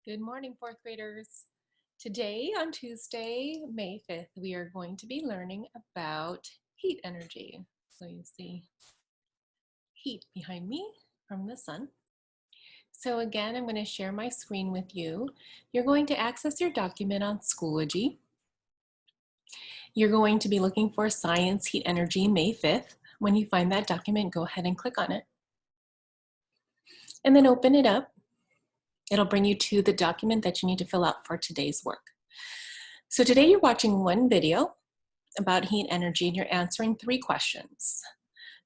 Good morning, fourth graders. Today, on Tuesday, May 5th, we are going to be learning about heat energy. So you see heat behind me from the sun. So again, I'm going to share my screen with you. You're going to access your document on Schoology. You're going to be looking for Science Heat Energy May 5th. When you find that document, go ahead and click on it. And then open it up. It'll bring you to the document that you need to fill out for today's work. So today you're watching one video about heat energy and you're answering 3 questions.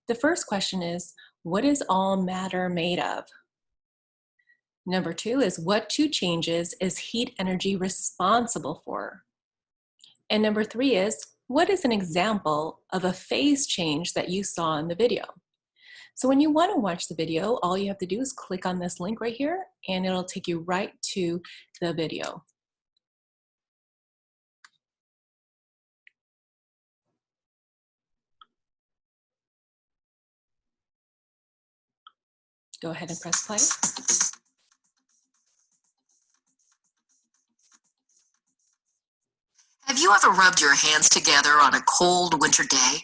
The first question is, what is all matter made of? Number 2 is, what 2 changes is heat energy responsible for? And number 3 is, what is an example of a phase change that you saw in the video? So when you want to watch the video, all you have to do is click on this link right here and it'll take you right to the video. Go ahead and press play. Have you ever rubbed your hands together on a cold winter day?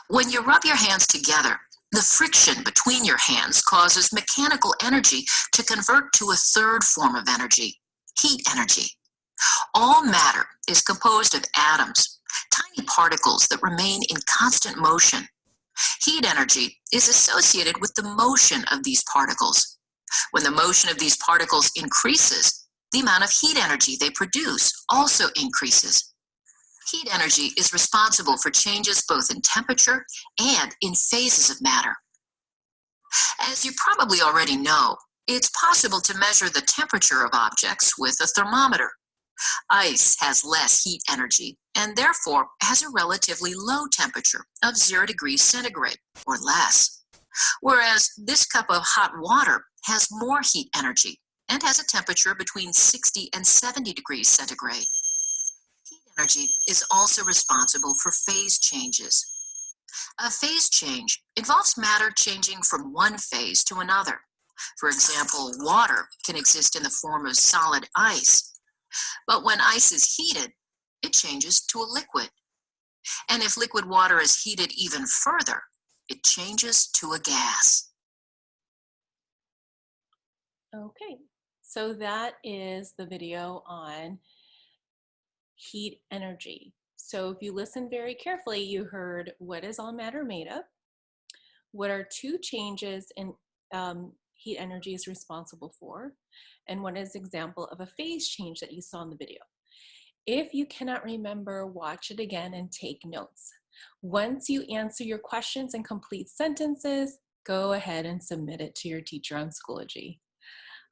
When you rub your hands together, the friction between your hands causes mechanical energy to convert to a third form of energy, heat energy. All matter is composed of atoms, tiny particles that remain in constant motion. Heat energy is associated with the motion of these particles. When the motion of these particles increases, the amount of heat energy they produce also increases. Heat energy is responsible for changes both in temperature and in phases of matter. As you probably already know, it's possible to measure the temperature of objects with a thermometer. Ice has less heat energy and therefore has a relatively low temperature of 0 degrees centigrade or less, whereas this cup of hot water has more heat energy and has a temperature between 60 and 70 degrees centigrade. Heat energy is also responsible for phase changes. A phase change involves matter changing from one phase to another. For example, water can exist in the form of solid ice, but when ice is heated, it changes to a liquid. And if liquid water is heated even further, it changes to a gas. Okay, so that is the video on heat energy. So if you listen very carefully, you heard what is all matter made of, what are 2 changes in heat energy is responsible for, and what is an example of a phase change that you saw in the video. If you cannot remember, watch it again and take notes. Once you answer your questions and complete sentences, go ahead and submit it to your teacher on Schoology.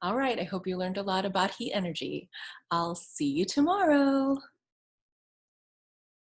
All right, I hope you learned a lot about heat energy. I'll see you tomorrow.